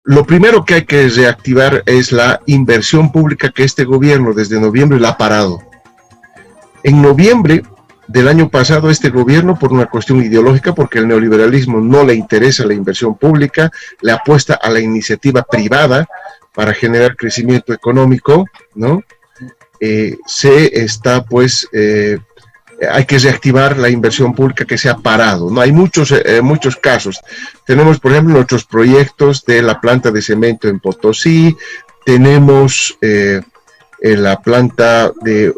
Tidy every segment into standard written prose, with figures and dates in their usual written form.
lo primero que hay que reactivar es la inversión pública que este gobierno desde noviembre la ha parado. En noviembre del año pasado, este gobierno, por una cuestión ideológica, porque el neoliberalismo no le interesa la inversión pública, le apuesta a la iniciativa privada para generar crecimiento económico, ¿no? Hay que reactivar la inversión pública que se ha parado, ¿no? Hay muchos casos. Tenemos, por ejemplo, nuestros proyectos de la planta de cemento en Potosí, tenemos la planta de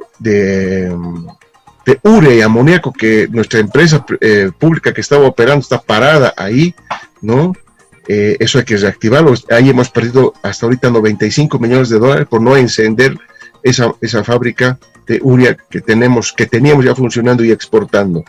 urea y amoníaco, que nuestra empresa pública que estaba operando está parada ahí, ¿no? Eso hay que reactivarlo. Ahí hemos perdido hasta ahorita $95 millones por no encender esa fábrica de urea que teníamos ya funcionando y exportando.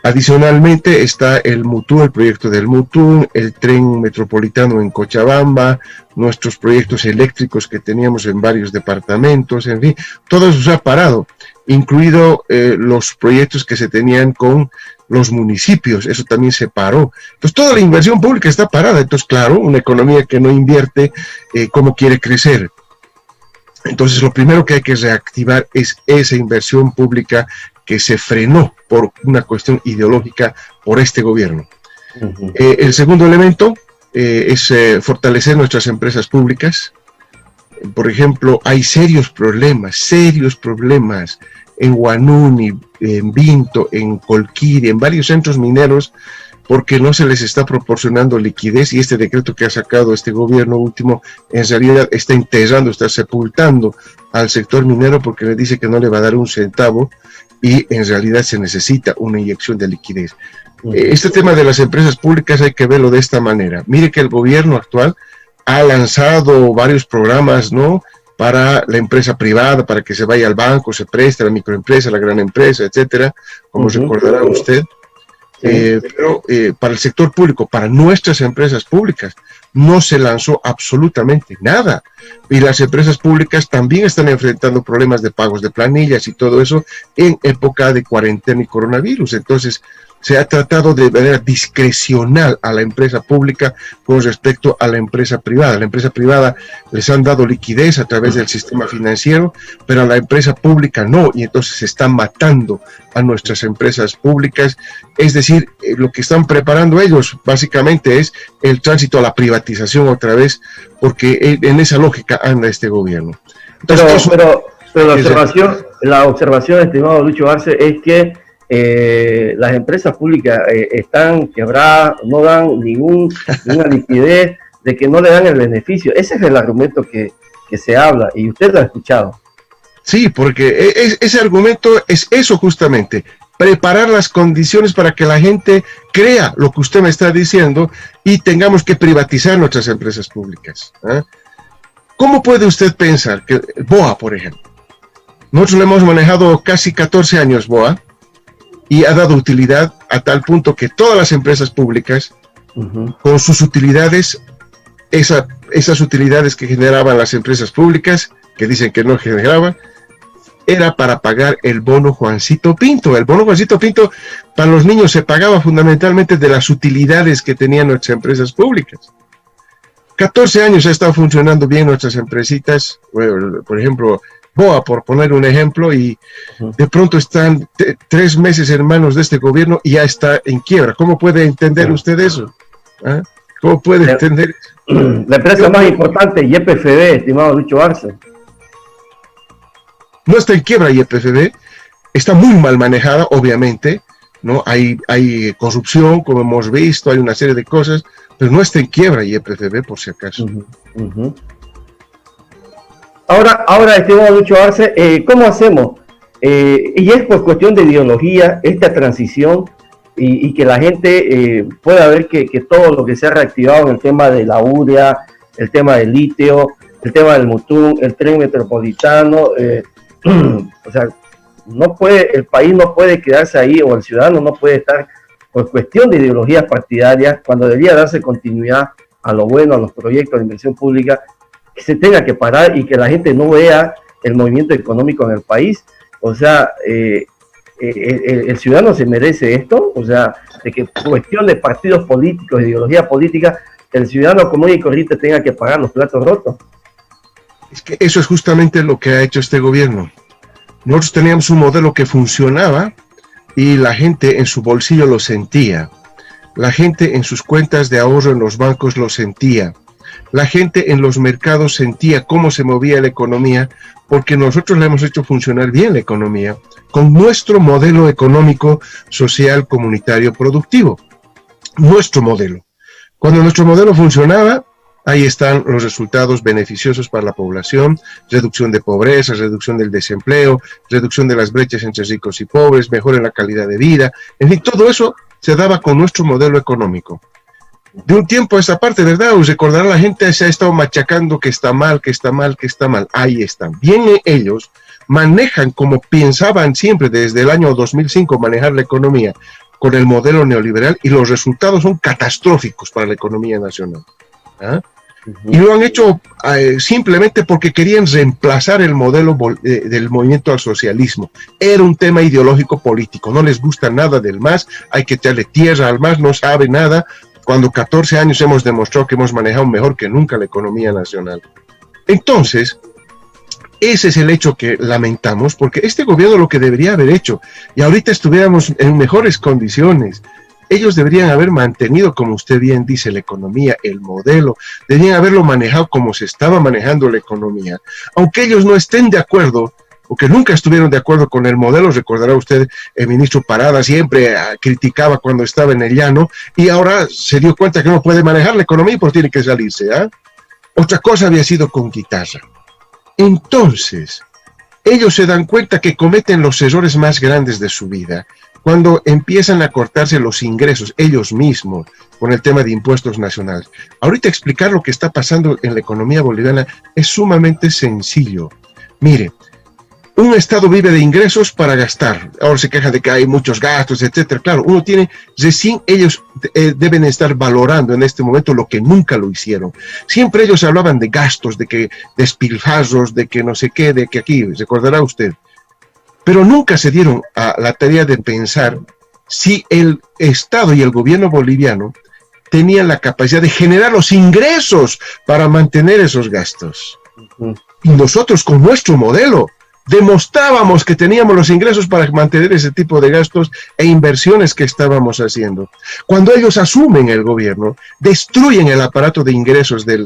Adicionalmente está el Mutún, el proyecto del Mutún, el tren metropolitano en Cochabamba, nuestros proyectos eléctricos que teníamos en varios departamentos, en fin, todo eso se ha parado, incluido los proyectos que se tenían con los municipios, eso también se paró. Entonces toda la inversión pública está parada. Entonces, claro, una economía que no invierte, ¿cómo quiere crecer? Entonces lo primero que hay que reactivar es esa inversión pública que se frenó por una cuestión ideológica por este gobierno. El segundo elemento es fortalecer nuestras empresas públicas. Por ejemplo, hay serios problemas en Huanuni, en Vinto, en Colquiri, en varios centros mineros, porque no se les está proporcionando liquidez, y este decreto que ha sacado este gobierno último en realidad está enterrando, está sepultando al sector minero, porque le dice que no le va a dar un centavo y en realidad se necesita una inyección de liquidez. Este tema de las empresas públicas hay que verlo de esta manera. Mire que el gobierno actual ha lanzado varios programas, ¿no?, para la empresa privada, para que se vaya al banco, se preste a la microempresa, a la gran empresa, etcétera, como recordará usted. Pero para el sector público, para nuestras empresas públicas, no se lanzó absolutamente nada. Y las empresas públicas también están enfrentando problemas de pagos de planillas y todo eso en época de cuarentena y coronavirus. Entonces, se ha tratado de manera discrecional a la empresa pública con respecto a la empresa privada. A la empresa privada les han dado liquidez a través del sistema financiero, pero a la empresa pública no, y entonces se están matando a nuestras empresas públicas. Es decir, lo que están preparando ellos básicamente es el tránsito a la privatización otra vez, porque en esa lógica anda este gobierno. Entonces, pero la observación, estimado Lucho Arce, es que las empresas públicas están quebradas, no dan ninguna liquidez, de que no le dan el beneficio. Ese es el argumento que se habla, y usted lo ha escuchado. Sí, porque ese argumento es eso justamente, preparar las condiciones para que la gente crea lo que usted me está diciendo y tengamos que privatizar nuestras empresas públicas. ¿Cómo puede usted pensar que BOA, por ejemplo, nosotros le hemos manejado casi 14 años BOA, y ha dado utilidad a tal punto que todas las empresas públicas, con sus utilidades, esas utilidades que generaban las empresas públicas, que dicen que no generaban, era para pagar el bono Juancito Pinto. El bono Juancito Pinto para los niños se pagaba fundamentalmente de las utilidades que tenían nuestras empresas públicas. 14 años ha estado funcionando bien nuestras empresitas, bueno, por ejemplo, BOA, por poner un ejemplo, y de pronto están 3 meses en manos de este gobierno y ya está en quiebra. ¿Cómo puede entender usted eso? ¿Cómo puede entender eso? La empresa más importante, YPFB, estimado Lucho Arce. No está en quiebra YPFB, está muy mal manejada, obviamente, ¿no? Hay corrupción, como hemos visto, hay una serie de cosas, pero no está en quiebra YPFB, por si acaso. Ahora, estimado Lucho Arce, ¿cómo hacemos? Y es por cuestión de ideología esta transición, y que la gente pueda ver que todo lo que se ha reactivado en el tema de la urea, el tema del litio, el tema del Mutún, el tren metropolitano, o sea, el país no puede quedarse ahí, o el ciudadano no puede estar por cuestión de ideologías partidarias, cuando debería darse continuidad a lo bueno, a los proyectos de inversión pública, que se tenga que parar y que la gente no vea el movimiento económico en el país. O sea, el ciudadano se merece esto, o sea, de que cuestión de partidos políticos, de ideología política, el ciudadano común y corriente tenga que pagar los platos rotos. Es que eso es justamente lo que ha hecho este gobierno. Nosotros teníamos un modelo que funcionaba y la gente en su bolsillo lo sentía. La gente en sus cuentas de ahorro en los bancos lo sentía. La gente en los mercados sentía cómo se movía la economía, porque nosotros le hemos hecho funcionar bien la economía con nuestro modelo económico, social, comunitario, productivo. Nuestro modelo. Cuando nuestro modelo funcionaba, ahí están los resultados beneficiosos para la población: reducción de pobreza, reducción del desempleo, reducción de las brechas entre ricos y pobres, mejora en la calidad de vida. En fin, todo eso se daba con nuestro modelo económico. De un tiempo a esta parte, ¿verdad? Os recordará, la gente se ha estado machacando que está mal, que está mal, que está mal. Ahí están. Bien, ellos manejan como pensaban siempre desde el año 2005 manejar la economía, con el modelo neoliberal, y los resultados son catastróficos para la economía nacional. ¿Ah? Y lo han hecho simplemente porque querían reemplazar el modelo del movimiento al socialismo. Era un tema ideológico político, no les gusta nada del MAS, hay que echarle tierra al MAS, no sabe nada, cuando 14 años hemos demostrado que hemos manejado mejor que nunca la economía nacional. Entonces, ese es el hecho que lamentamos, porque este gobierno lo que debería haber hecho, y ahorita estuviéramos en mejores condiciones, ellos deberían haber mantenido, como usted bien dice, la economía, el modelo, deberían haberlo manejado como se estaba manejando la economía. Aunque ellos no estén de acuerdo, o que nunca estuvieron de acuerdo con el modelo, recordará usted, el ministro Parada siempre criticaba cuando estaba en el llano, y ahora se dio cuenta que no puede manejar la economía y pues tiene que salirse. Otra cosa había sido con guitarra. Entonces, ellos se dan cuenta que cometen los errores más grandes de su vida cuando empiezan a cortarse los ingresos ellos mismos con el tema de impuestos nacionales. Ahorita explicar lo que está pasando en la economía boliviana es sumamente sencillo. Mire, un Estado vive de ingresos para gastar. Ahora se quejan de que hay muchos gastos, etcétera. Claro, uno tiene, recién ellos deben estar valorando en este momento lo que nunca lo hicieron. Siempre ellos hablaban de gastos, de que despilfarros, de que no sé qué, de que aquí, recordará usted. Pero nunca se dieron a la tarea de pensar si el Estado y el gobierno boliviano tenían la capacidad de generar los ingresos para mantener esos gastos. Y nosotros con nuestro modelo demostrábamos que teníamos los ingresos para mantener ese tipo de gastos e inversiones que estábamos haciendo. Cuando ellos asumen el gobierno, destruyen el aparato de ingresos de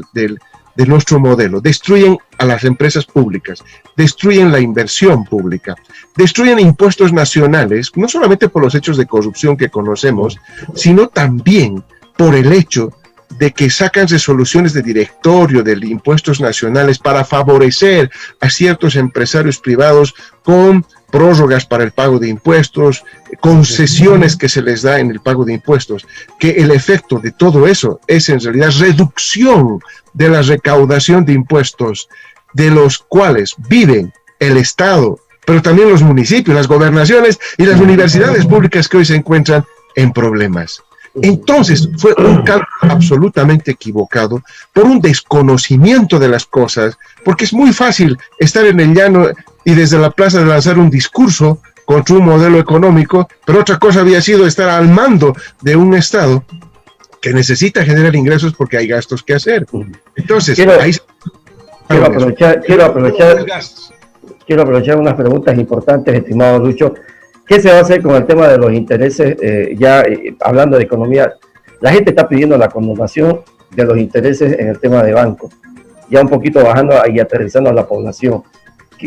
nuestro modelo, destruyen a las empresas públicas, destruyen la inversión pública, destruyen impuestos nacionales, no solamente por los hechos de corrupción que conocemos, sino también por el hecho de que sacan resoluciones de directorio de impuestos nacionales para favorecer a ciertos empresarios privados con prórrogas para el pago de impuestos, concesiones que se les da en el pago de impuestos, que el efecto de todo eso es en realidad reducción de la recaudación de impuestos, de los cuales viven el Estado, pero también los municipios, las gobernaciones y las universidades públicas que hoy se encuentran en problemas. Entonces fue un cálculo absolutamente equivocado por un desconocimiento de las cosas, porque es muy fácil estar en el llano y desde la plaza de lanzar un discurso contra un modelo económico, pero otra cosa había sido estar al mando de un Estado que necesita generar ingresos porque hay gastos que hacer. Entonces, quiero aprovechar unas preguntas importantes, estimado Lucho. ¿Qué se va a hacer con el tema de los intereses? Hablando de economía, la gente está pidiendo la condonación de los intereses en el tema de banco, ya un poquito bajando y aterrizando a la población.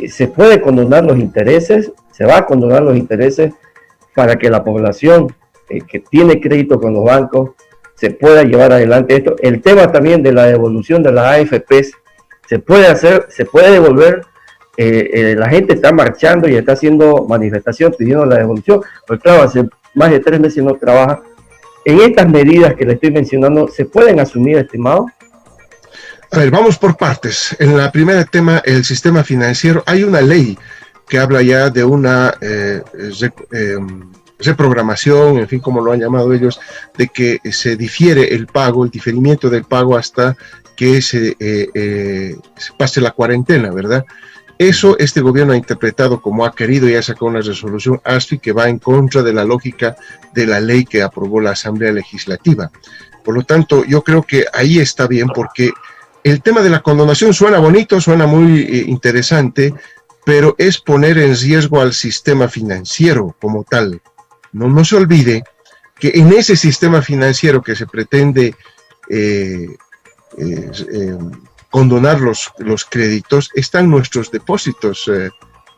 ¿Se puede condonar los intereses? ¿Se va a condonar los intereses para que la población que tiene crédito con los bancos se pueda llevar adelante esto? El tema también de la devolución de las AFPs, ¿se puede hacer? ¿Se puede devolver? La gente está marchando y está haciendo manifestación pidiendo la devolución, porque claro, hace más de 3 meses no trabaja. En estas medidas que le estoy mencionando, ¿se pueden asumir, estimado? A ver, vamos por partes. En la primera tema, el sistema financiero, hay una ley que habla ya de una reprogramación, en fin, como lo han llamado ellos, de que se difiere el pago, el diferimiento del pago hasta que se pase la cuarentena, ¿verdad? Eso este gobierno ha interpretado como ha querido y ha sacado una resolución ASFI que va en contra de la lógica de la ley que aprobó la Asamblea Legislativa. Por lo tanto, yo creo que ahí está bien, porque el tema de la condonación suena bonito, suena muy interesante, pero es poner en riesgo al sistema financiero como tal. No se olvide que en ese sistema financiero que se pretende condonar los créditos, están nuestros depósitos,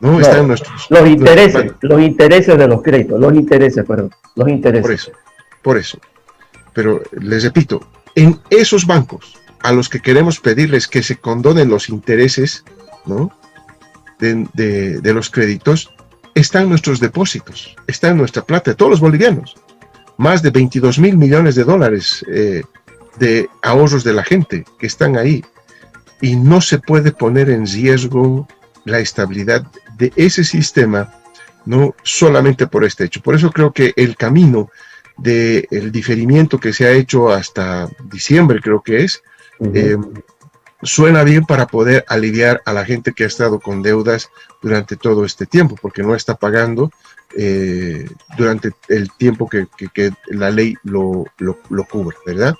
¿no? Están los intereses de los créditos, los intereses. Por eso. Pero les repito, en esos bancos a los que queremos pedirles que se condonen los intereses, ¿no?, de los créditos, están nuestros depósitos, está en nuestra plata, de todos los bolivianos. Más de 22.000 millones de dólares de ahorros de la gente que están ahí. Y no se puede poner en riesgo la estabilidad de ese sistema, no solamente por este hecho. Por eso creo que el camino del diferimiento que se ha hecho hasta diciembre, creo que es, suena bien para poder aliviar a la gente que ha estado con deudas durante todo este tiempo, porque no está pagando durante el tiempo que la ley lo cubre, ¿verdad?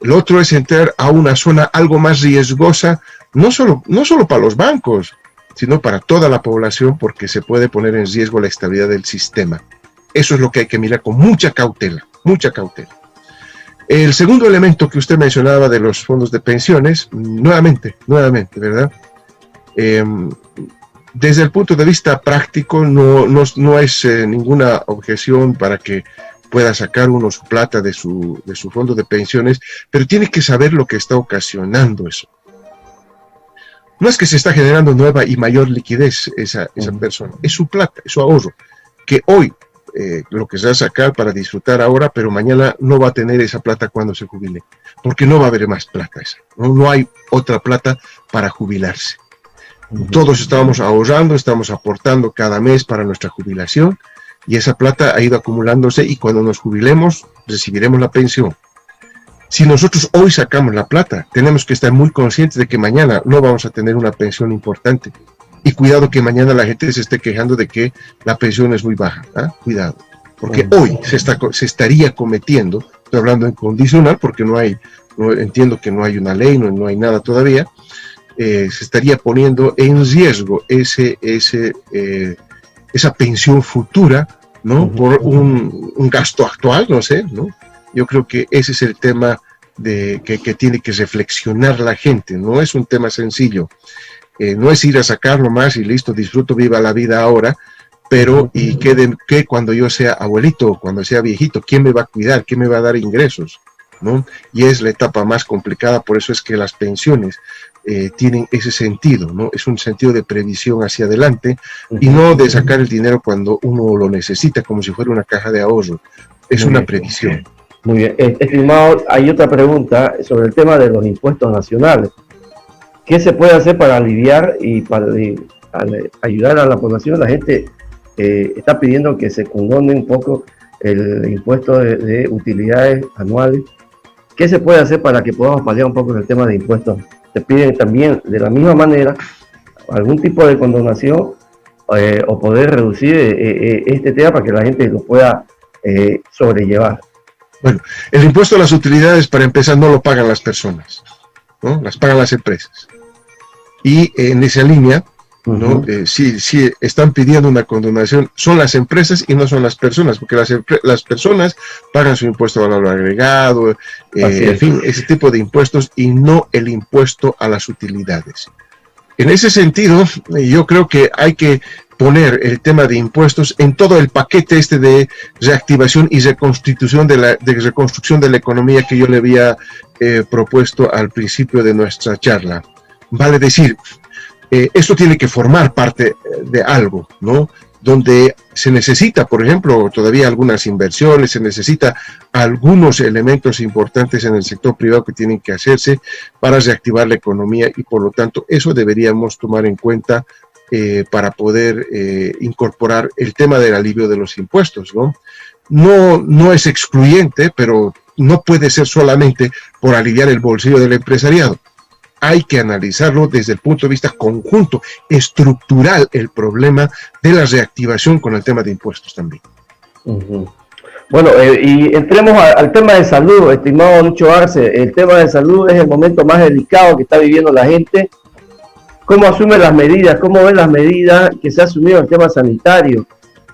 Lo otro es entrar a una zona algo más riesgosa, no solo para los bancos, sino para toda la población, porque se puede poner en riesgo la estabilidad del sistema. Eso es lo que hay que mirar con mucha cautela, mucha cautela. El segundo elemento que usted mencionaba de los fondos de pensiones, nuevamente, ¿verdad? Desde el punto de vista práctico, no es ninguna objeción para que pueda sacar uno su plata de su fondo de pensiones, pero tiene que saber lo que está ocasionando eso. No es que se está generando nueva y mayor liquidez esa persona, es su plata, es su ahorro, que hoy lo que se va a sacar para disfrutar ahora, pero mañana no va a tener esa plata cuando se jubile, porque no va a haber más plata esa, no hay otra plata para jubilarse. Todos estábamos ahorrando, estamos aportando cada mes para nuestra jubilación, y esa plata ha ido acumulándose, y cuando nos jubilemos recibiremos la pensión. Si nosotros hoy sacamos la plata, tenemos que estar muy conscientes de que mañana no vamos a tener una pensión importante. Y cuidado que mañana la gente se esté quejando de que la pensión es muy baja. Cuidado, porque hoy se estaría cometiendo, estoy hablando en condicional porque entiendo que no hay una ley, no hay nada todavía, se estaría poniendo en riesgo esa pensión futura, ¿no? Por un gasto actual, no sé, ¿no? Yo creo que ese es el tema que tiene que reflexionar la gente. No es un tema sencillo. No es ir a sacarlo más y listo, disfruto, viva la vida ahora, pero ¿y qué cuando yo sea abuelito, cuando sea viejito? ¿Quién me va a cuidar? ¿Quién me va a dar ingresos? ¿No? Y es la etapa más complicada, por eso es que las pensiones tienen ese sentido, ¿no? Es un sentido de previsión hacia adelante y no de sacar el dinero cuando uno lo necesita, como si fuera una caja de ahorro. Es una previsión. Muy bien. Estimado, hay otra pregunta sobre el tema de los impuestos nacionales. ¿Qué se puede hacer para aliviar y para ayudar a la población? La gente está pidiendo que se condone un poco el impuesto de utilidades anuales. ¿Qué se puede hacer para que podamos paliar un poco el tema de impuestos? Se piden también, de la misma manera, algún tipo de condonación o poder reducir este tema para que la gente lo pueda sobrellevar. Bueno, el impuesto a las utilidades, para empezar, no lo pagan las personas, ¿no? Las pagan las empresas. Y en esa línea, ¿no? Si están pidiendo una condonación, son las empresas y no son las personas, porque las personas pagan su impuesto a valor agregado, en fin, ese tipo de impuestos, y no el impuesto a las utilidades. En ese sentido, yo creo que hay que poner el tema de impuestos en todo el paquete de reactivación y reconstrucción de la economía que yo le había propuesto al principio de nuestra charla. Vale decir, esto tiene que formar parte de algo, ¿no? Donde se necesita, por ejemplo, todavía algunas inversiones, se necesita algunos elementos importantes en el sector privado que tienen que hacerse para reactivar la economía, y por lo tanto eso deberíamos tomar en cuenta para poder incorporar el tema del alivio de los impuestos, ¿no? No es excluyente, pero no puede ser solamente por aliviar el bolsillo del empresariado. Hay que analizarlo desde el punto de vista conjunto, estructural, el problema de la reactivación con el tema de impuestos también. Bueno, y entremos al tema de salud, estimado Lucho Arce. El tema de salud es el momento más delicado que está viviendo la gente. ¿Cómo asume las medidas? ¿Cómo ven las medidas que se ha asumido en el tema sanitario?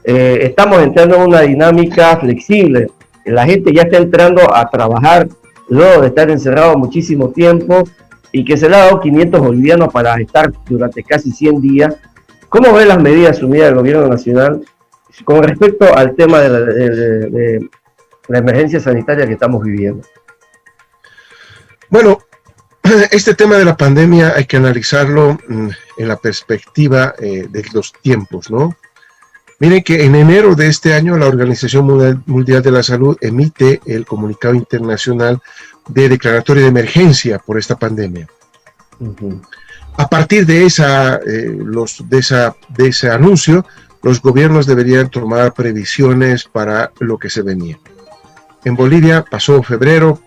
Estamos entrando en una dinámica flexible. La gente ya está entrando a trabajar luego de estar encerrado muchísimo tiempo y que se le ha dado 500 bolivianos para estar durante casi 100 días. ¿Cómo ven las medidas asumidas del gobierno nacional con respecto al tema de la emergencia sanitaria que estamos viviendo? Bueno, este tema de la pandemia hay que analizarlo en la perspectiva de los tiempos, ¿no? Miren que en enero de este año la Organización Mundial de la Salud emite el comunicado internacional de declaratoria de emergencia por esta pandemia. A partir de ese anuncio, los gobiernos deberían tomar previsiones para lo que se venía. En Bolivia pasó febrero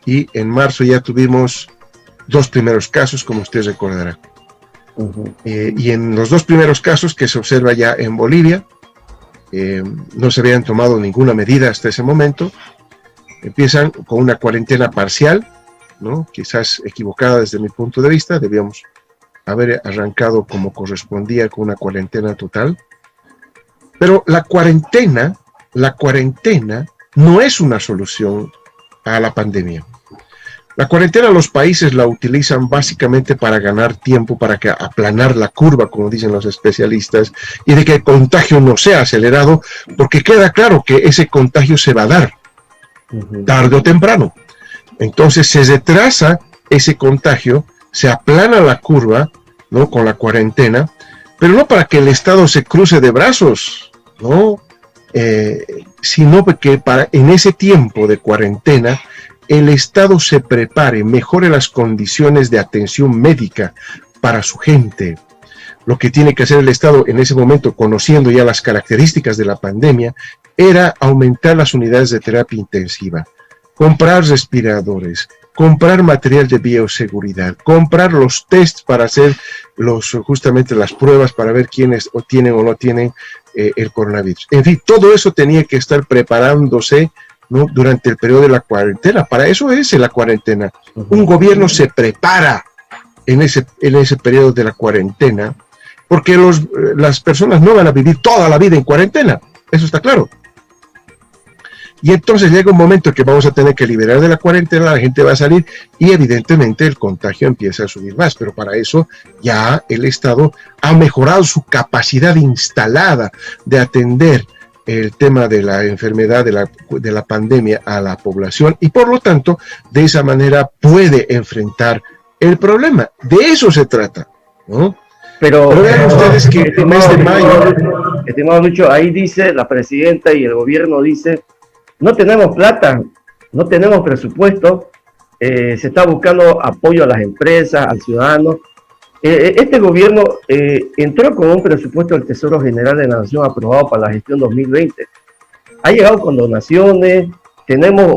y en marzo ya tuvimos 2 primeros casos, como usted recordará. Y en los 2 primeros casos que se observa ya en Bolivia, no se habían tomado ninguna medida hasta ese momento. Empiezan con una cuarentena parcial, ¿no? Quizás equivocada desde mi punto de vista, debíamos haber arrancado como correspondía con una cuarentena total. Pero la cuarentena no es una solución a la pandemia. La cuarentena los países la utilizan básicamente para ganar tiempo, para aplanar la curva, como dicen los especialistas, y de que el contagio no sea acelerado, porque queda claro que ese contagio se va a dar, tarde o temprano. Entonces se retrasa ese contagio, se aplana la curva, ¿no?, con la cuarentena, pero no para que el Estado se cruce de brazos, ¿no? Sino que en ese tiempo de cuarentena, el Estado se prepare, mejore las condiciones de atención médica para su gente. Lo que tiene que hacer el Estado en ese momento, conociendo ya las características de la pandemia, era aumentar las unidades de terapia intensiva, comprar respiradores, comprar material de bioseguridad, comprar los tests para hacer justamente las pruebas para ver quiénes tienen o no tienen el coronavirus. En fin, todo eso tenía que estar preparándose, ¿no?, durante el periodo de la cuarentena. Para eso es la cuarentena. Un gobierno se prepara en ese periodo de la cuarentena, porque las personas no van a vivir toda la vida en cuarentena, eso está claro. Y entonces llega un momento en que vamos a tener que liberar de la cuarentena, la gente va a salir y evidentemente el contagio empieza a subir más, pero para eso ya el Estado ha mejorado su capacidad instalada de atender el tema de la enfermedad, de la pandemia a la población, y por lo tanto de esa manera puede enfrentar el problema. De eso se trata, ¿no? Pero vean ustedes que el mes de mayo... Estimado Lucho, ahí dice la presidenta y el gobierno dice: no tenemos plata, no tenemos presupuesto, se está buscando apoyo a las empresas, al ciudadano. Este gobierno entró con un presupuesto del Tesoro General de la Nación aprobado para la gestión 2020. Ha llegado con donaciones, tenemos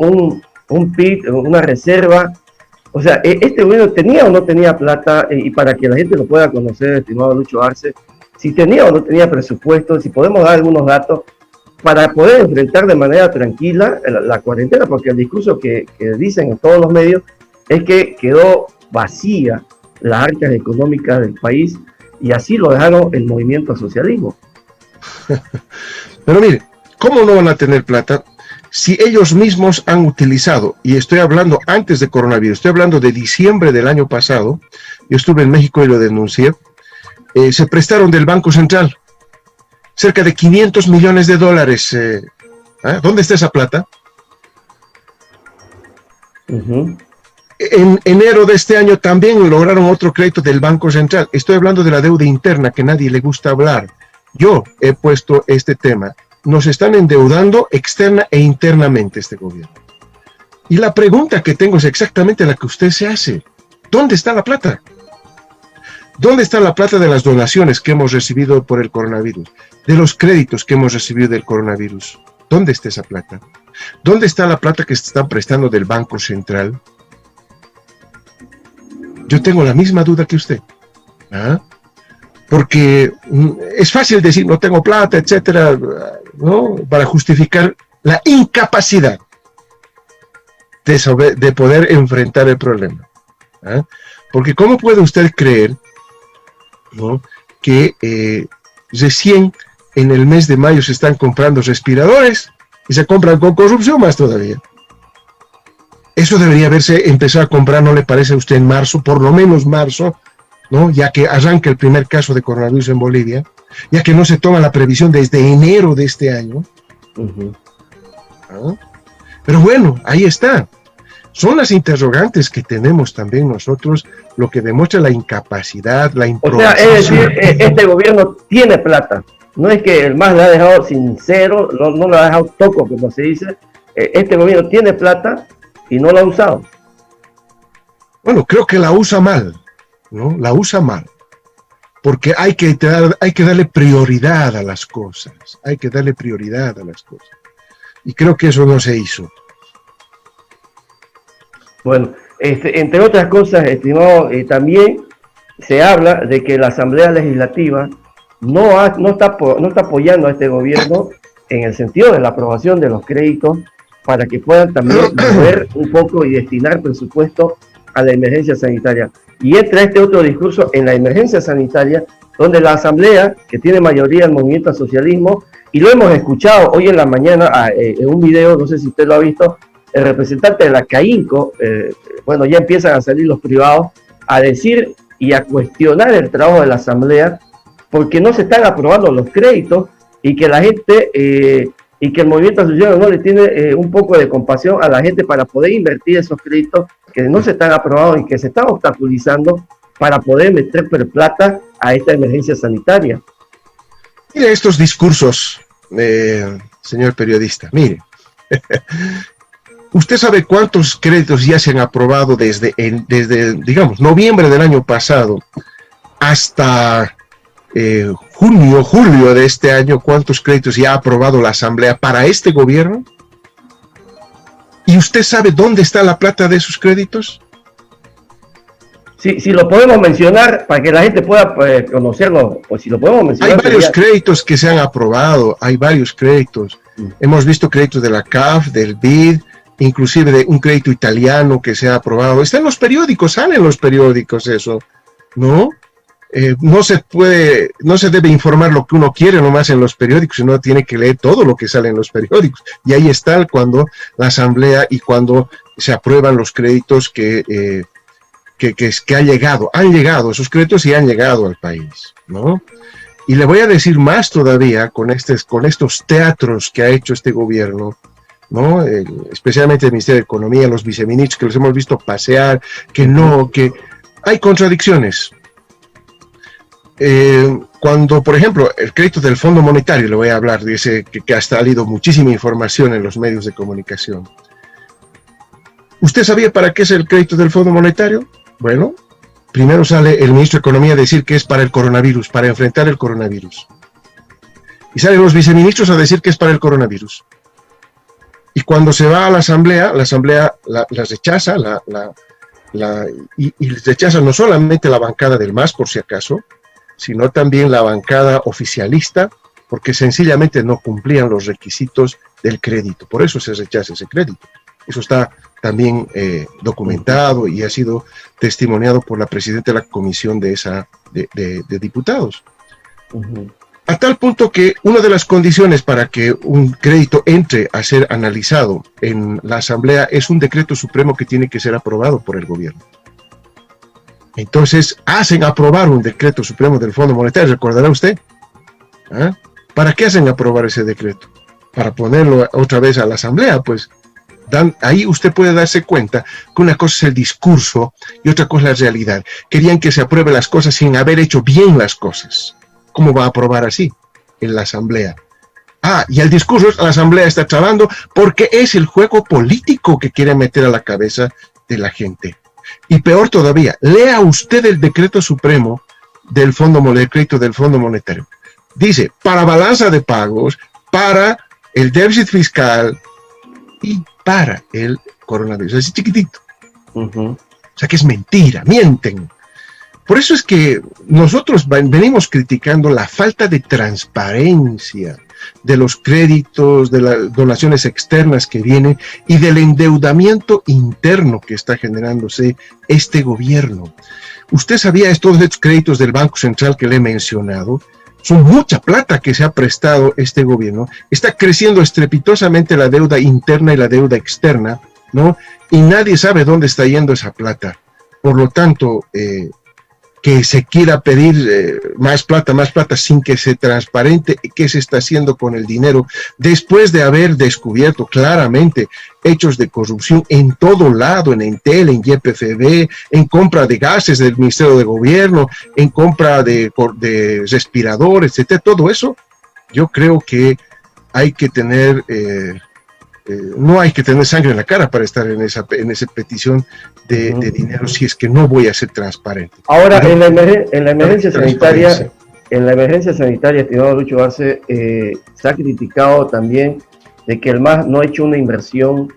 un PIB, una reserva. O sea, este gobierno tenía o no tenía plata, y para que la gente lo pueda conocer, estimado Lucho Arce, si tenía o no tenía presupuesto, si podemos dar algunos datos para poder enfrentar de manera tranquila la cuarentena, porque el discurso que dicen en todos los medios es que quedó vacía las arcas económicas del país, y así lo dejaron el movimiento al socialismo. Pero mire, ¿cómo no van a tener plata si ellos mismos han utilizado? Y estoy hablando antes de coronavirus, estoy hablando de diciembre del año pasado. Yo estuve en México y lo denuncié. Se prestaron del Banco Central cerca de $500 millones. ¿Dónde está esa plata? En enero de este año también lograron otro crédito del Banco Central. Estoy hablando de la deuda interna, que nadie le gusta hablar. Yo he puesto este tema. Nos están endeudando externa e internamente este gobierno. Y la pregunta que tengo es exactamente la que usted se hace. ¿Dónde está la plata? ¿Dónde está la plata de las donaciones que hemos recibido por el coronavirus? De los créditos que hemos recibido del coronavirus. ¿Dónde está esa plata? ¿Dónde está la plata que se están prestando del Banco Central? Yo tengo la misma duda que usted. Porque es fácil decir no tengo plata, etcétera, ¿no?, para justificar la incapacidad de poder enfrentar el problema. ¿Ah? Porque ¿cómo puede usted creer, ¿no?, que recién en el mes de mayo se están comprando respiradores y se compran con corrupción más todavía? Eso debería haberse empezado a comprar, ¿no le parece a usted, en marzo, por lo menos marzo, ¿no?, ya que arranca el primer caso de coronavirus en Bolivia, ya que no se toma la previsión desde enero de este año. ¿Ah? Pero bueno, ahí está. Son las interrogantes que tenemos también nosotros, lo que demuestra la incapacidad, la improvisación. O sea, es decir, este gobierno tiene plata. No es que el MAS le ha dejado sin cero, no le ha dejado toco, como se dice. Este gobierno tiene plata y no la ha usado. Bueno, creo que la usa mal, ¿no? La usa mal. Porque hay que darle prioridad a las cosas. Hay que darle prioridad a las cosas. Y creo que eso no se hizo. Bueno, entre otras cosas, estimado, también se habla de que la Asamblea Legislativa no está apoyando a este gobierno en el sentido de la aprobación de los créditos para que puedan también mover un poco y destinar presupuesto a la emergencia sanitaria. Y entra este otro discurso en la emergencia sanitaria, donde la Asamblea, que tiene mayoría el movimiento al socialismo, y lo hemos escuchado hoy en la mañana en un video, no sé si usted lo ha visto, el representante de la CAINCO, bueno, ya empiezan a salir los privados a decir y a cuestionar el trabajo de la Asamblea porque no se están aprobando los créditos y que la gente y que el movimiento asociado no le tiene un poco de compasión a la gente para poder invertir esos créditos que no se están aprobados y que se están obstaculizando para poder meter plata a esta emergencia sanitaria. Mire estos discursos, señor periodista, mire. ¿Usted sabe cuántos créditos ya se han aprobado desde digamos, noviembre del año pasado hasta junio, julio de este año? ¿Cuántos créditos ya ha aprobado la Asamblea para este gobierno? ¿Y usted sabe dónde está la plata de esos créditos? Si lo podemos mencionar para que la gente pueda conocerlo, pues si lo podemos mencionar. Hay varios créditos que se han aprobado, hay varios créditos. Hemos visto créditos de la CAF, del BID, inclusive de un crédito italiano que se ha aprobado. Está en los periódicos, sale en los periódicos eso, ¿no? No se debe informar lo que uno quiere nomás en los periódicos, sino tiene que leer todo lo que sale en los periódicos. Y ahí está cuando la Asamblea y cuando se aprueban los créditos que han llegado esos créditos y han llegado al país, ¿no? Y le voy a decir más todavía con estos teatros que ha hecho este gobierno, ¿no? Especialmente el Ministerio de Economía, los viceministros que los hemos visto pasear, que hay contradicciones. Cuando, por ejemplo, el crédito del Fondo Monetario, le voy a hablar, dice que ha salido muchísima información en los medios de comunicación. ¿Usted sabía para qué es el crédito del Fondo Monetario? Bueno, primero sale el ministro de Economía a decir que es para el coronavirus, para enfrentar el coronavirus. Y salen los viceministros a decir que es para el coronavirus. Y cuando se va a la Asamblea la rechaza, y rechaza no solamente la bancada del MAS, por si acaso, sino también la bancada oficialista, porque sencillamente no cumplían los requisitos del crédito. Por eso se rechaza ese crédito. Eso está también documentado y ha sido testimoniado por la presidenta de la comisión de diputados. A tal punto que una de las condiciones para que un crédito entre a ser analizado en la Asamblea es un decreto supremo que tiene que ser aprobado por el gobierno. Entonces hacen aprobar un decreto supremo del Fondo Monetario, ¿recordará usted? ¿Ah? ¿Para qué hacen aprobar ese decreto? Para ponerlo otra vez a la Asamblea, pues. Ahí usted puede darse cuenta que una cosa es el discurso y otra cosa es la realidad. Querían que se aprueben las cosas sin haber hecho bien las cosas. ¿Cómo va a aprobar así en la Asamblea? Y el discurso, la Asamblea está trabando porque es el juego político que quiere meter a la cabeza de la gente. Y peor todavía, lea usted el decreto supremo del crédito del Fondo Monetario. Dice, para balanza de pagos, para el déficit fiscal y para el coronavirus. Así chiquitito. O sea que es mentira, mienten. Por eso es que nosotros venimos criticando la falta de transparencia, de los créditos, de las donaciones externas que vienen y del endeudamiento interno que está generándose este gobierno. Usted sabía estos créditos del Banco Central que le he mencionado. Son mucha plata que se ha prestado este gobierno. Está creciendo estrepitosamente la deuda interna y la deuda externa, ¿no? Y nadie sabe dónde está yendo esa plata. Por lo tanto, que se quiera pedir más plata sin que se transparente qué se está haciendo con el dinero, después de haber descubierto claramente hechos de corrupción en todo lado, en Entel, en YPFB, en compra de gases del Ministerio de Gobierno, en compra de respiradores, etc. Todo eso, yo creo que hay que tener... no hay que tener sangre en la cara para estar en esa petición de dinero, si es que no voy a ser transparente. Ahora, en la emergencia sanitaria, estimado Lucho Arce, se ha criticado también de que el MAS no ha hecho una inversión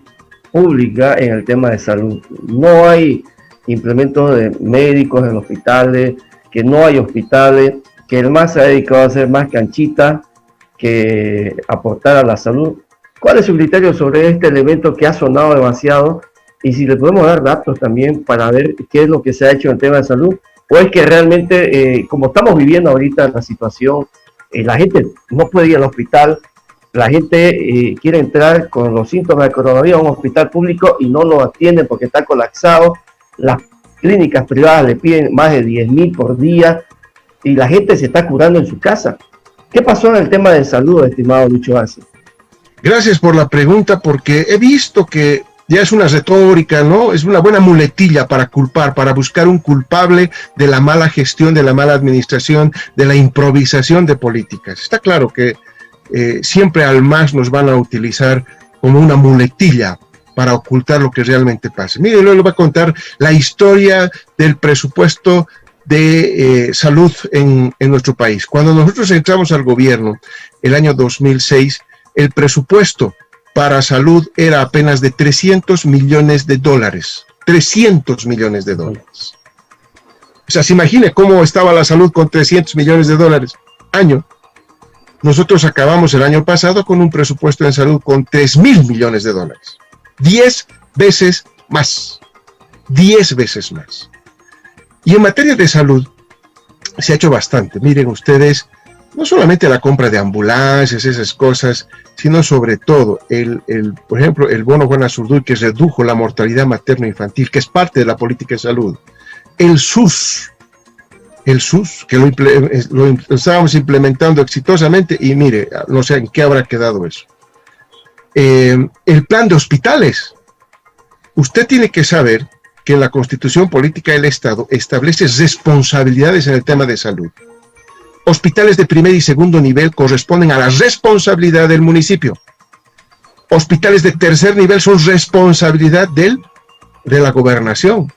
pública en el tema de salud. No hay implementos de médicos en hospitales, que no hay hospitales, que el MAS se ha dedicado a hacer más canchita que aportar a la salud. ¿Cuál es su criterio sobre este elemento que ha sonado demasiado? Y si le podemos dar datos también para ver qué es lo que se ha hecho en el tema de salud, o es que realmente, como estamos viviendo ahorita la situación, la gente no puede ir al hospital, la gente quiere entrar con los síntomas de coronavirus a un hospital público y no lo atienden porque está colapsado, las clínicas privadas le piden más de 10.000 por día y la gente se está curando en su casa. ¿Qué pasó en el tema de salud, estimado Lucho Arce? Gracias por la pregunta, porque he visto que ya es una retórica, ¿no? Es una buena muletilla para culpar, para buscar un culpable de la mala gestión, de la mala administración, de la improvisación de políticas. Está claro que siempre al MAS nos van a utilizar como una muletilla para ocultar lo que realmente pasa. Mire, yo le voy a contar la historia del presupuesto de salud en nuestro país. Cuando nosotros entramos al gobierno, el año 2006, el presupuesto para salud era apenas de $300 millones. 300 millones de dólares. O sea, se imagine cómo estaba la salud con $300 millones año. Nosotros acabamos el año pasado con un presupuesto en salud con $3.000 millones. 10 veces más. 10 veces más. Y en materia de salud se ha hecho bastante. Miren ustedes, no solamente la compra de ambulancias, esas cosas, sino sobre todo, por ejemplo, el bono Juana Zurduy, que redujo la mortalidad materno-infantil, que es parte de la política de salud. El SUS, que lo estábamos implementando exitosamente, y mire, no sé en qué habrá quedado eso. El plan de hospitales. Usted tiene que saber que la Constitución Política del Estado establece responsabilidades en el tema de salud. Hospitales de primer y segundo nivel corresponden a la responsabilidad del municipio. Hospitales de tercer nivel son responsabilidad de la gobernación.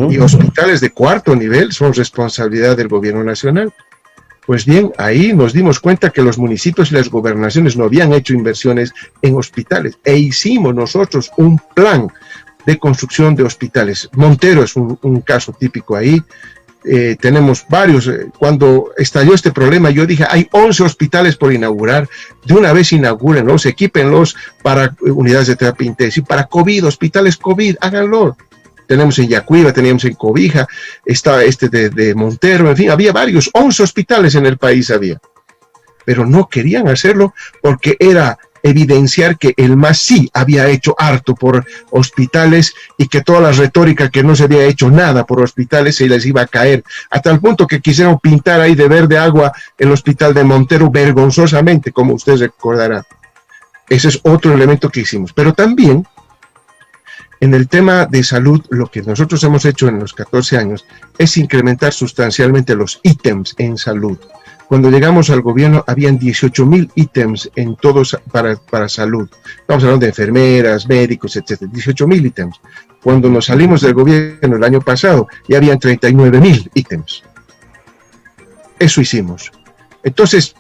Y hospitales de cuarto nivel son responsabilidad del gobierno nacional. Pues bien, ahí nos dimos cuenta que los municipios y las gobernaciones no habían hecho inversiones en hospitales. E hicimos nosotros un plan de construcción de hospitales. Montero es un caso típico ahí. Tenemos varios. Cuando estalló este problema, yo dije, hay 11 hospitales por inaugurar. De una vez inaugurenlos, equípenlos para unidades de terapia intensiva, para COVID, hospitales COVID, háganlo. Tenemos en Yacuiba, teníamos en Cobija, está de Montero, en fin, había varios, 11 hospitales en el país había. Pero no querían hacerlo porque era evidenciar que el MAS sí había hecho harto por hospitales y que toda la retórica que no se había hecho nada por hospitales se les iba a caer, hasta el punto que quisieron pintar ahí de verde agua el hospital de Montero vergonzosamente, como usted recordará. Ese es otro elemento que hicimos. Pero también, en el tema de salud, lo que nosotros hemos hecho en los 14 años es incrementar sustancialmente los ítems en salud. Cuando llegamos al gobierno, habían 18.000 ítems en todos para salud. Estamos hablando de enfermeras, médicos, etc. 18.000 ítems. Cuando nos salimos del gobierno el año pasado, ya habían 39.000 ítems. Eso hicimos. Entonces,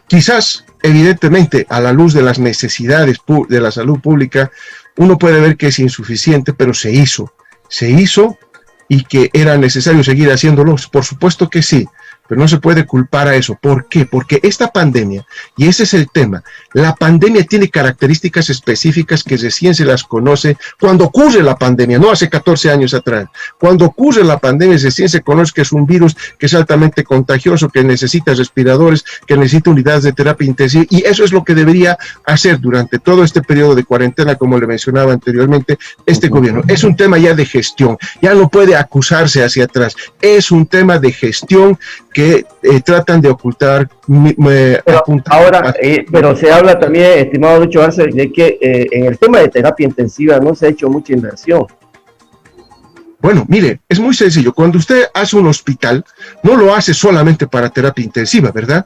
quizás, evidentemente, a la luz de las necesidades de la salud pública, uno puede ver que es insuficiente, pero se hizo. Se hizo y que era necesario seguir haciéndolo. Por supuesto que sí. pero no se puede culpar a eso. ¿Por qué? Porque esta pandemia, y ese es el tema, la pandemia tiene características específicas que recién se las conoce cuando ocurre la pandemia, no hace 14 años atrás. Cuando ocurre la pandemia, recién se conoce que es un virus que es altamente contagioso, que necesita respiradores, que necesita unidades de terapia intensiva, y eso es lo que debería hacer durante todo este periodo de cuarentena, como le mencionaba anteriormente, este gobierno. Es un tema ya de gestión, ya no puede acusarse hacia atrás, es un tema de gestión que tratan de ocultar. Pero se habla también, estimado Lucho Arce, de que en el tema de terapia intensiva no se ha hecho mucha inversión. Bueno, mire, es muy sencillo. Cuando usted hace un hospital, no lo hace solamente para terapia intensiva, ¿verdad?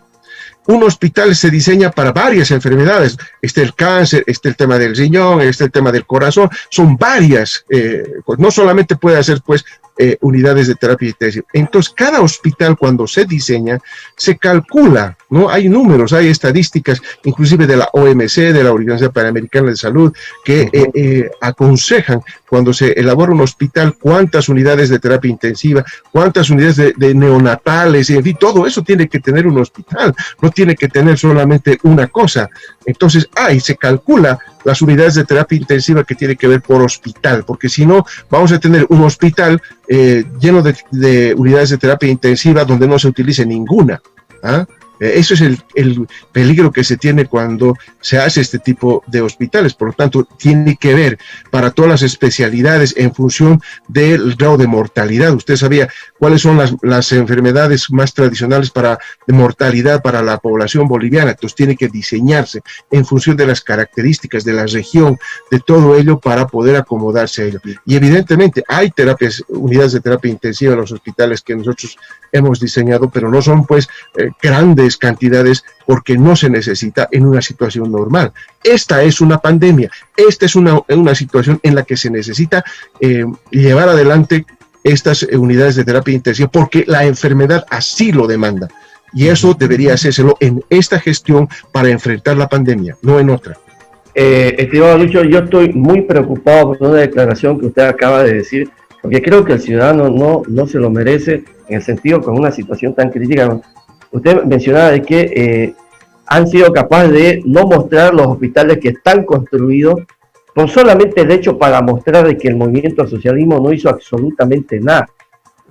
Un hospital se diseña para varias enfermedades. Está el cáncer, está el tema del riñón, está el tema del corazón. Son varias. No solamente puede hacer, pues, unidades de terapia intensiva. Entonces, cada hospital cuando se diseña, se calcula, ¿no? Hay números, hay estadísticas, inclusive de la OMC, de la Organización Panamericana de Salud, que aconsejan cuando se elabora un hospital cuántas unidades de terapia intensiva, cuántas unidades de neonatales, en fin, todo eso tiene que tener un hospital, no tiene que tener solamente una cosa. Entonces, se calcula las unidades de terapia intensiva que tiene que ver por hospital, porque si no, vamos a tener un hospital lleno de unidades de terapia intensiva donde no se utilice ninguna. Eso es el peligro que se tiene cuando se hace este tipo de hospitales. Por lo tanto, tiene que ver para todas las especialidades en función del grado de mortalidad. Usted sabía cuáles son las enfermedades más tradicionales de mortalidad para la población boliviana. Entonces, tiene que diseñarse en función de las características de la región, de todo ello, para poder acomodarse a ello. Y evidentemente hay unidades de terapia intensiva en los hospitales que nosotros hemos diseñado, pero no son pues grandes cantidades porque no se necesita en una situación normal. Esta es una pandemia, esta es una situación en la que se necesita llevar adelante estas unidades de terapia intensiva porque la enfermedad así lo demanda. Y eso debería hacérselo en esta gestión para enfrentar la pandemia, no en otra. Estimado Lucho, yo estoy muy preocupado por una declaración que usted acaba de decir, porque creo que el ciudadano no se lo merece, en el sentido con una situación tan crítica. Usted mencionaba de que han sido capaces de no mostrar los hospitales que están construidos con solamente el hecho para mostrar de que el movimiento al socialismo no hizo absolutamente nada.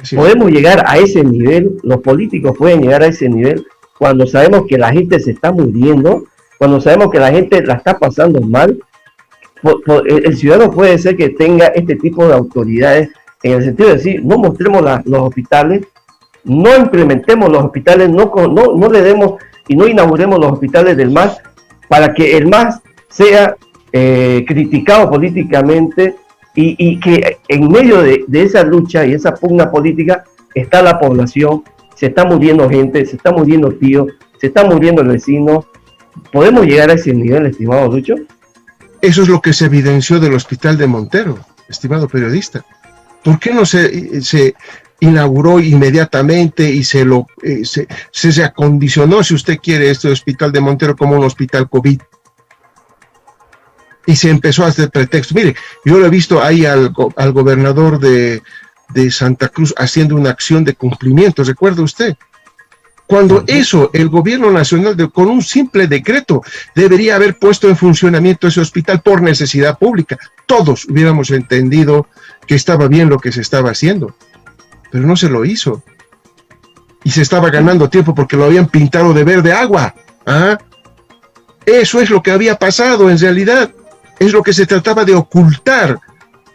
Sí. Podemos llegar a ese nivel, los políticos pueden llegar a ese nivel cuando sabemos que la gente se está muriendo, cuando sabemos que la gente la está pasando mal. El ciudadano puede ser que tenga este tipo de autoridades en el sentido de decir, no mostremos los hospitales, no implementemos los hospitales, no le demos y no inauguremos los hospitales del MAS para que el MAS sea criticado políticamente y que en medio de esa lucha y esa pugna política está la población, se está muriendo gente, se está muriendo tíos, se está muriendo el vecino. ¿Podemos llegar a ese nivel, estimado Lucho? Eso es lo que se evidenció del hospital de Montero, estimado periodista. ¿Por qué no se inauguró inmediatamente y se acondicionó, si usted quiere, este hospital de Montero como un hospital COVID? Y se empezó a hacer pretexto. Mire, yo lo he visto ahí al gobernador de Santa Cruz haciendo una acción de cumplimiento, ¿recuerda usted? Cuando eso, el gobierno nacional, con un simple decreto, debería haber puesto en funcionamiento ese hospital por necesidad pública. Todos hubiéramos entendido que estaba bien lo que se estaba haciendo, pero no se lo hizo. Y se estaba ganando tiempo porque lo habían pintado de verde agua. Eso es lo que había pasado en realidad. Es lo que se trataba de ocultar,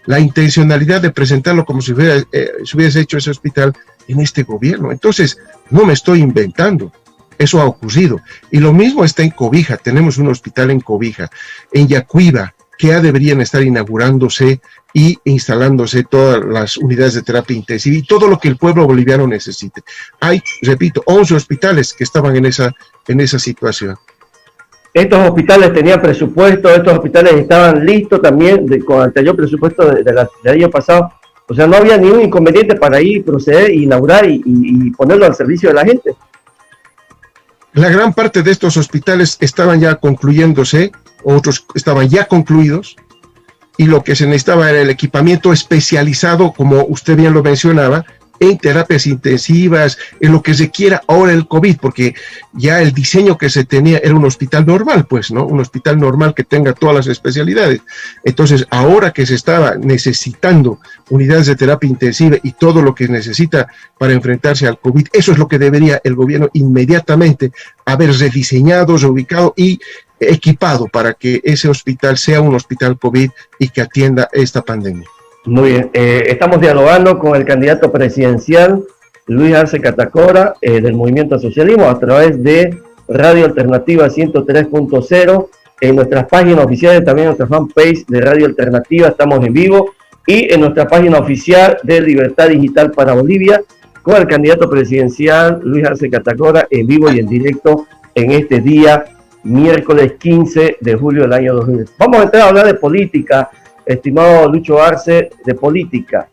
la intencionalidad de presentarlo como si hubiese hecho ese hospital en este gobierno. Entonces, no me estoy inventando, eso ha ocurrido. Y lo mismo está en Cobija, tenemos un hospital en Cobija, en Yacuiba, que ya deberían estar inaugurándose y instalándose todas las unidades de terapia intensiva y todo lo que el pueblo boliviano necesite. Hay, repito, 11 hospitales que estaban en esa situación. Estos hospitales tenían presupuesto, estos hospitales estaban listos también con el anterior presupuesto del año pasado. O sea, no había ningún inconveniente para ir, proceder, inaugurar y ponerlo al servicio de la gente. La gran parte de estos hospitales estaban ya concluyéndose, otros estaban ya concluidos, y lo que se necesitaba era el equipamiento especializado, como usted bien lo mencionaba, en terapias intensivas, en lo que requiera ahora el COVID, porque ya el diseño que se tenía era un hospital normal, pues, ¿no? Un hospital normal que tenga todas las especialidades. Entonces, ahora que se estaba necesitando unidades de terapia intensiva y todo lo que necesita para enfrentarse al COVID, eso es lo que debería el gobierno inmediatamente haber rediseñado, reubicado y equipado para que ese hospital sea un hospital COVID y que atienda esta pandemia. Muy bien, estamos dialogando con el candidato presidencial Luis Arce Catacora del Movimiento al Socialismo a través de Radio Alternativa 103.0, en nuestras páginas oficiales, también en nuestra fanpage de Radio Alternativa, estamos en vivo, y en nuestra página oficial de Libertad Digital para Bolivia, con el candidato presidencial Luis Arce Catacora en vivo y en directo en este día, miércoles 15 de julio del año 2000. Vamos a entrar a hablar de política, estimado Lucho Arce, de política.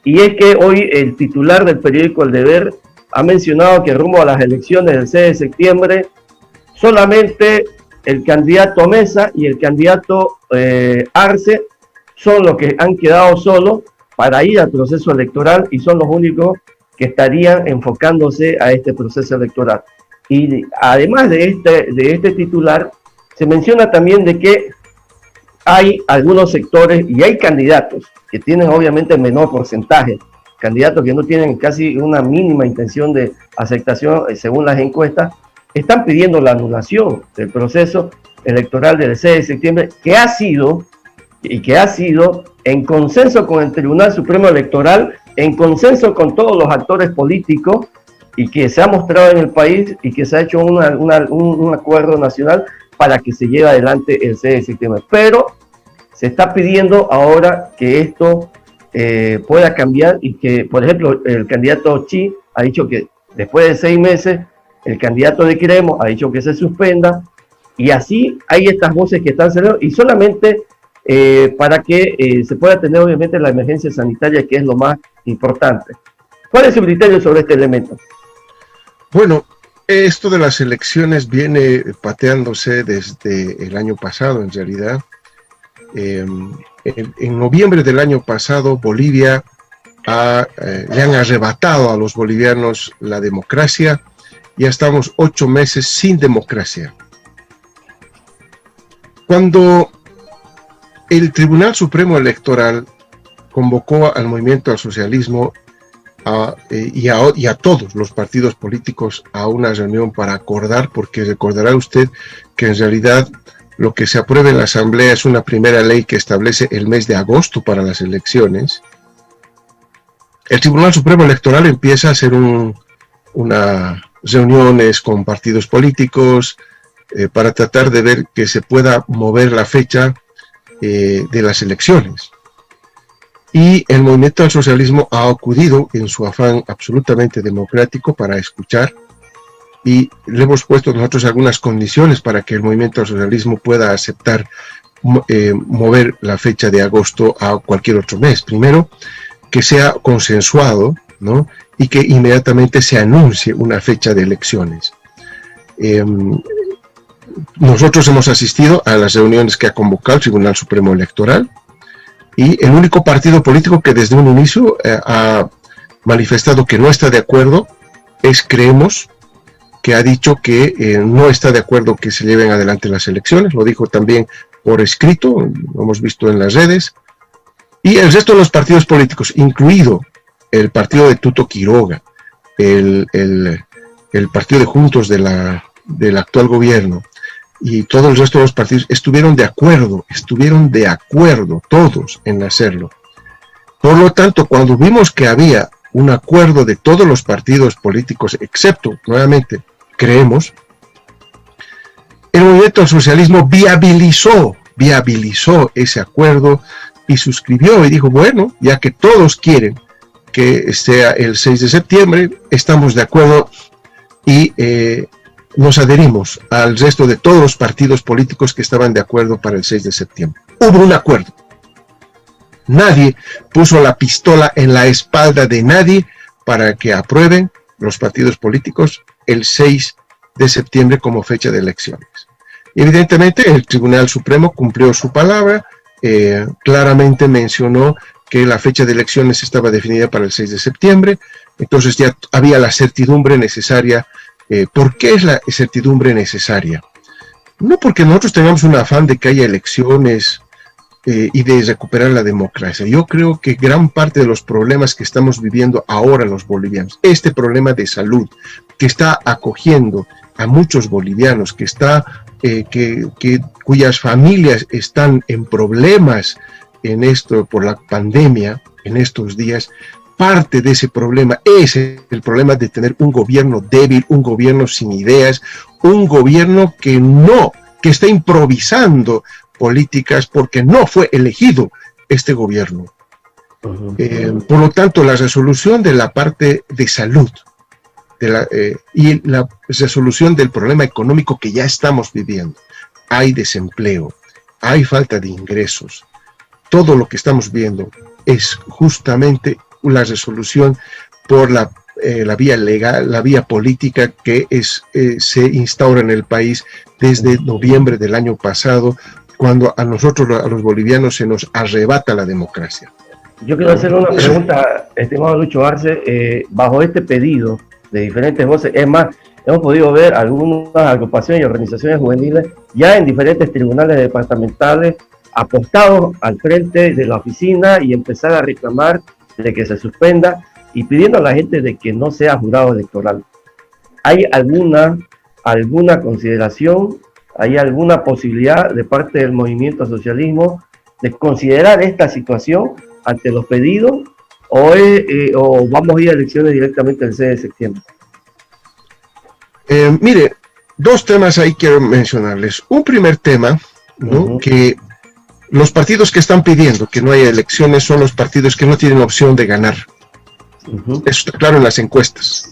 Y es que hoy el titular del periódico El Deber ha mencionado que rumbo a las elecciones del 6 de septiembre, solamente el candidato Mesa y el candidato Arce son los que han quedado solos para ir al proceso electoral y son los únicos que estarían enfocándose a este proceso electoral. Y además de este titular, se menciona también de que hay algunos sectores y hay candidatos que tienen obviamente menor porcentaje, candidatos que no tienen casi una mínima intención de aceptación según las encuestas, están pidiendo la anulación del proceso electoral del 6 de septiembre, que ha sido en consenso con el Tribunal Supremo Electoral, en consenso con todos los actores políticos, y que se ha mostrado en el país y que se ha hecho un acuerdo nacional para que se lleve adelante el 6 de septiembre. Pero se está pidiendo ahora que esto pueda cambiar y que, por ejemplo, el candidato Chi ha dicho que después de 6 meses, el candidato de Creemos ha dicho que se suspenda, y así hay estas voces que están saliendo, y solamente para que se pueda tener obviamente la emergencia sanitaria, que es lo más importante. ¿Cuál es su criterio sobre este elemento? Bueno, esto de las elecciones viene pateándose desde el año pasado, en realidad. En noviembre del año pasado, Bolivia le han arrebatado a los bolivianos la democracia. Ya estamos 8 meses sin democracia. Cuando el Tribunal Supremo Electoral convocó al Movimiento al Socialismo y a todos los partidos políticos a una reunión para acordar, porque recordará usted que en realidad lo que se aprueba en la Asamblea es una primera ley que establece el mes de agosto para las elecciones. El Tribunal Supremo Electoral empieza a hacer unas reuniones con partidos políticos para tratar de ver que se pueda mover la fecha de las elecciones. Y el Movimiento al Socialismo ha acudido en su afán absolutamente democrático para escuchar, y le hemos puesto nosotros algunas condiciones para que el Movimiento al Socialismo pueda aceptar mover la fecha de agosto a cualquier otro mes. Primero, que sea consensuado, ¿no? Y que inmediatamente se anuncie una fecha de elecciones. Nosotros hemos asistido a las reuniones que ha convocado el Tribunal Supremo Electoral, y el único partido político que desde un inicio ha manifestado que no está de acuerdo es Creemos, que ha dicho que no está de acuerdo que se lleven adelante las elecciones. Lo dijo también por escrito, lo hemos visto en las redes. Y el resto de los partidos políticos, incluido el partido de Tuto Quiroga, el partido de Juntos del actual gobierno, y todo el resto de los partidos estuvieron de acuerdo todos en hacerlo. Por lo tanto, cuando vimos que había un acuerdo de todos los partidos políticos, excepto, nuevamente, Creemos, el Movimiento al Socialismo viabilizó ese acuerdo y suscribió y dijo, bueno, ya que todos quieren que sea el 6 de septiembre, estamos de acuerdo y nos adherimos al resto de todos los partidos políticos que estaban de acuerdo para el 6 de septiembre. Hubo un acuerdo. Nadie puso la pistola en la espalda de nadie para que aprueben los partidos políticos el 6 de septiembre como fecha de elecciones. Y evidentemente el Tribunal Supremo cumplió su palabra, claramente mencionó que la fecha de elecciones estaba definida para el 6 de septiembre, Entonces ya había la certidumbre necesaria. ¿Por qué es la certidumbre necesaria? No porque nosotros tengamos un afán de que haya elecciones y de recuperar la democracia. Yo creo que gran parte de los problemas que estamos viviendo ahora los bolivianos, este problema de salud que está acogiendo a muchos bolivianos, cuyas familias están en problemas en esto por la pandemia en estos días, parte de ese problema es el problema de tener un gobierno débil, un gobierno sin ideas, un gobierno que está improvisando políticas porque no fue elegido este gobierno. Por lo tanto, la resolución de la parte de salud y la resolución del problema económico que ya estamos viviendo, hay desempleo, hay falta de ingresos, todo lo que estamos viendo es justamente la resolución por la vía legal, la vía política que se instaura en el país desde noviembre del año pasado, cuando a nosotros, a los bolivianos, se nos arrebata la democracia. Yo quiero hacer una pregunta, estimado Lucho Arce, bajo este pedido de diferentes voces. Es más, hemos podido ver algunas agrupaciones y organizaciones juveniles ya en diferentes tribunales departamentales apostados al frente de la oficina y empezar a reclamar de que se suspenda y pidiendo a la gente de que no sea jurado electoral. ¿Hay alguna consideración, hay alguna posibilidad de parte del movimiento socialismo de considerar esta situación ante los pedidos o vamos a ir a elecciones directamente el 6 de septiembre? Mire, dos temas ahí quiero mencionarles. Un primer tema, ¿no? Que los partidos que están pidiendo que no haya elecciones son los partidos que no tienen opción de ganar. Eso está claro en las encuestas.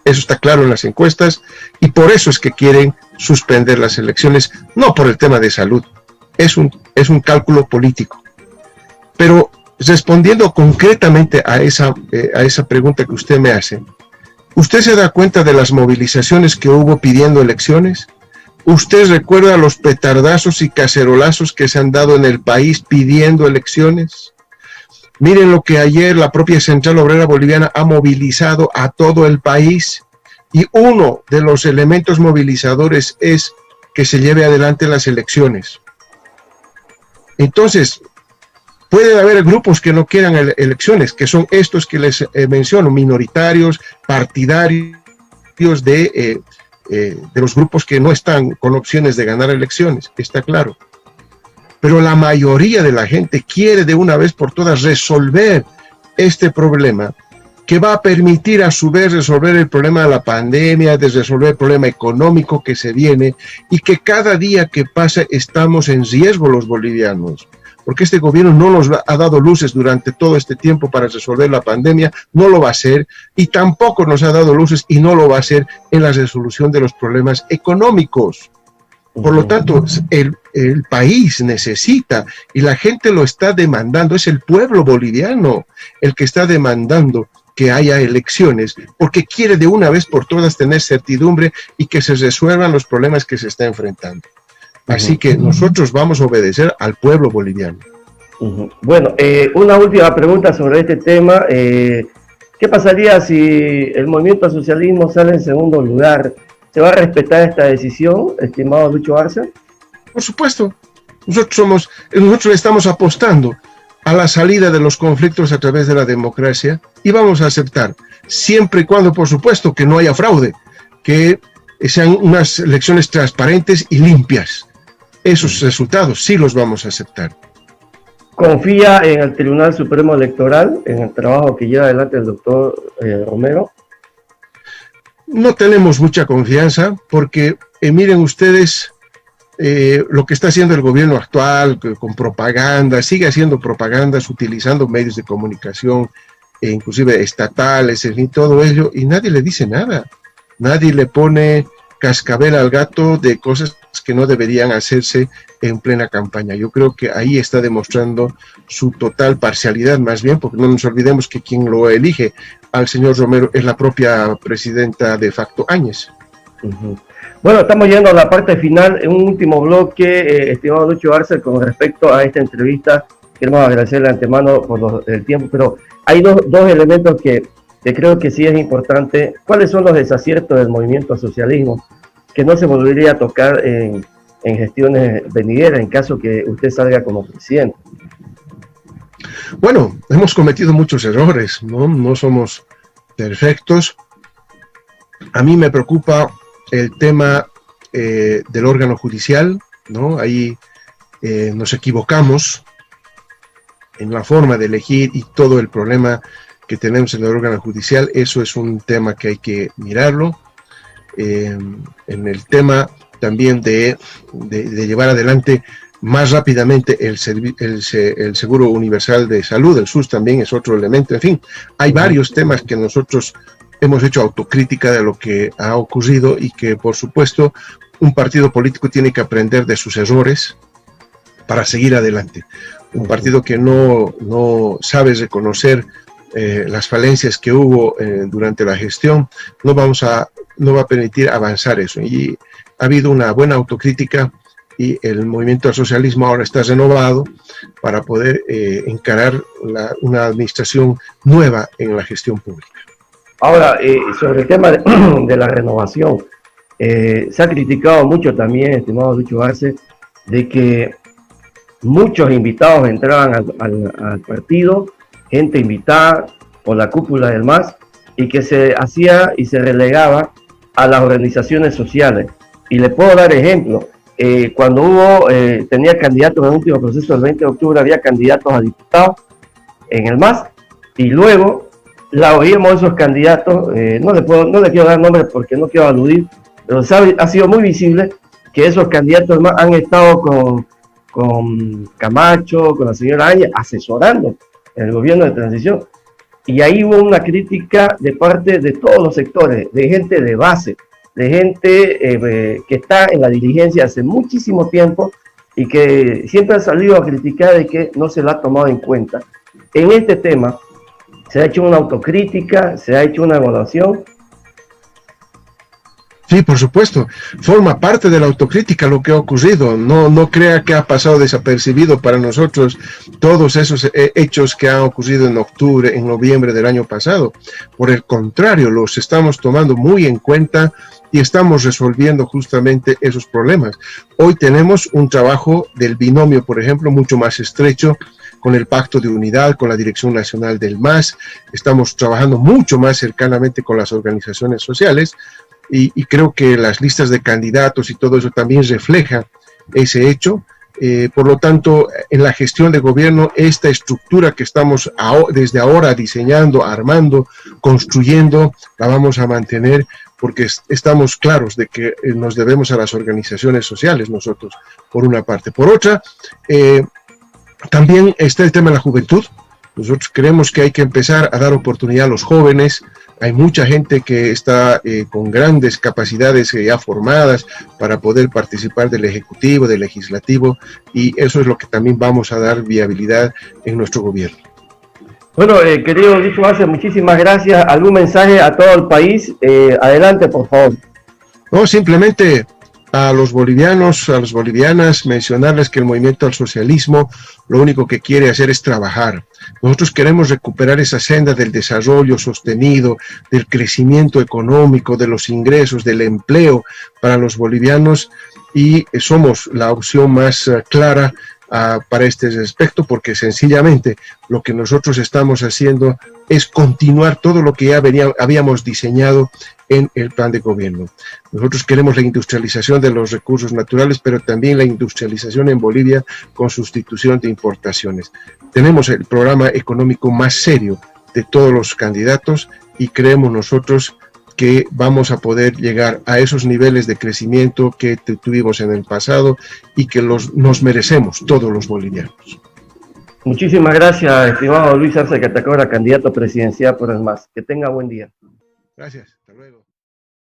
Eso está claro en las encuestas y por eso es que quieren suspender las elecciones, no por el tema de salud. Es un cálculo político. Pero respondiendo concretamente a esa pregunta que usted me hace, ¿usted se da cuenta de las movilizaciones que hubo pidiendo elecciones? ¿Usted recuerda los petardazos y cacerolazos que se han dado en el país pidiendo elecciones? Miren lo que ayer la propia Central Obrera Boliviana ha movilizado a todo el país y uno de los elementos movilizadores es que se lleve adelante las elecciones. Entonces, puede haber grupos que no quieran elecciones, que son estos que les menciono, minoritarios, partidarios de los grupos que no están con opciones de ganar elecciones, está claro. Pero la mayoría de la gente quiere de una vez por todas resolver este problema que va a permitir a su vez resolver el problema de la pandemia, de resolver el problema económico que se viene y que cada día que pasa estamos en riesgo los bolivianos. Porque este gobierno no nos ha dado luces durante todo este tiempo para resolver la pandemia, no lo va a hacer, y tampoco nos ha dado luces y no lo va a hacer en la resolución de los problemas económicos. Por lo tanto, el país necesita, y la gente lo está demandando, es el pueblo boliviano el que está demandando que haya elecciones, porque quiere de una vez por todas tener certidumbre y que se resuelvan los problemas que se está enfrentando. Así que nosotros vamos a obedecer al pueblo boliviano. Bueno, una última pregunta sobre este tema. ¿Qué pasaría si el movimiento al socialismo sale en segundo lugar? ¿Se va a respetar esta decisión, estimado Lucho Arce? Por supuesto. Nosotros le estamos apostando a la salida de los conflictos a través de la democracia y vamos a aceptar, siempre y cuando, por supuesto, que no haya fraude, que sean unas elecciones transparentes y limpias. Esos resultados sí los vamos a aceptar. ¿Confía en el Tribunal Supremo Electoral, en el trabajo que lleva adelante el doctor Romero? No tenemos mucha confianza porque, miren ustedes, lo que está haciendo el gobierno actual con propaganda, sigue haciendo propagandas utilizando medios de comunicación, inclusive estatales, en fin, todo ello, y nadie le dice nada. Nadie le pone cascabel al gato de cosas que no deberían hacerse en plena campaña. Yo creo que ahí está demostrando su total parcialidad, más bien, porque no nos olvidemos que quien lo elige al señor Romero es la propia presidenta de facto Áñez. Bueno, estamos llegando a la parte final, en un último bloque, estimado Lucho Arce, con respecto a esta entrevista. Queremos agradecerle de antemano por el tiempo, pero hay dos elementos que que creo que sí es importante. ¿Cuáles son los desaciertos del movimiento al socialismo que no se volvería a tocar en gestiones venideras en caso que usted salga como presidente? Bueno, hemos cometido muchos errores, ¿no? No somos perfectos. A mí me preocupa el tema del órgano judicial, ¿no? Ahí nos equivocamos en la forma de elegir y todo el problema que tenemos en el órgano judicial. Eso es un tema que hay que mirarlo. En el tema también de llevar adelante más rápidamente el Seguro Universal de Salud, el SUS también es otro elemento. En fin, hay varios temas que nosotros hemos hecho autocrítica de lo que ha ocurrido y que, por supuesto, un partido político tiene que aprender de sus errores para seguir adelante. Un partido que no sabe reconocer las falencias que hubo durante la gestión, no va a permitir avanzar eso. Y ha habido una buena autocrítica y el movimiento al socialismo ahora está renovado para poder encarar una administración nueva en la gestión pública. Ahora, sobre el tema de la renovación, se ha criticado mucho también, estimado Lucho Arce, de que muchos invitados entraban al partido, gente invitada por la cúpula del MAS, y que se hacía y se relegaba a las organizaciones sociales. Y le puedo dar ejemplo. Cuando tenía candidatos en el último proceso del 20 de octubre, había candidatos a diputados en el MAS, y luego la oímos esos candidatos, no le quiero dar nombres porque no quiero aludir, pero ha sido muy visible que esos candidatos han estado con Camacho, con la señora Áñez, asesorando en el gobierno de transición. Y ahí hubo una crítica de parte de todos los sectores, de gente de base, de gente que está en la dirigencia hace muchísimo tiempo y que siempre ha salido a criticar de que no se la ha tomado en cuenta. En este tema se ha hecho una autocrítica, se ha hecho una evaluación. Sí, por supuesto, forma parte de la autocrítica lo que ha ocurrido. No crea que ha pasado desapercibido para nosotros todos esos hechos que han ocurrido en octubre, en noviembre del año pasado. Por el contrario, los estamos tomando muy en cuenta y estamos resolviendo justamente esos problemas. Hoy tenemos un trabajo del binomio, por ejemplo, mucho más estrecho con el Pacto de Unidad, con la Dirección Nacional del MAS. Estamos trabajando mucho más cercanamente con las organizaciones sociales. Y creo que las listas de candidatos y todo eso también refleja ese hecho. Por lo tanto, en la gestión de gobierno, esta estructura que estamos desde ahora diseñando, armando, construyendo, la vamos a mantener porque estamos claros de que nos debemos a las organizaciones sociales nosotros, por una parte. Por otra, también está el tema de la juventud. Nosotros creemos que hay que empezar a dar oportunidad a los jóvenes. Hay mucha gente que está con grandes capacidades ya formadas para poder participar del Ejecutivo, del Legislativo, y eso es lo que también vamos a dar viabilidad en nuestro gobierno. Bueno, querido Lucho Arce, muchísimas gracias. ¿Algún mensaje a todo el país? Adelante, por favor. No, simplemente a los bolivianos, a las bolivianas, mencionarles que el movimiento al socialismo lo único que quiere hacer es trabajar. Nosotros queremos recuperar esa senda del desarrollo sostenido, del crecimiento económico, de los ingresos, del empleo para los bolivianos, y somos la opción más clara para este aspecto, porque sencillamente lo que nosotros estamos haciendo es continuar todo lo que ya habíamos diseñado en el plan de gobierno. Nosotros queremos la industrialización de los recursos naturales, pero también la industrialización en Bolivia con sustitución de importaciones. Tenemos el programa económico más serio de todos los candidatos y creemos nosotros que vamos a poder llegar a esos niveles de crecimiento que tuvimos en el pasado y que nos merecemos todos los bolivianos. Muchísimas gracias, estimado Luis Arce Catacora, candidato presidencial por el MAS. Que tenga buen día. Gracias, hasta luego.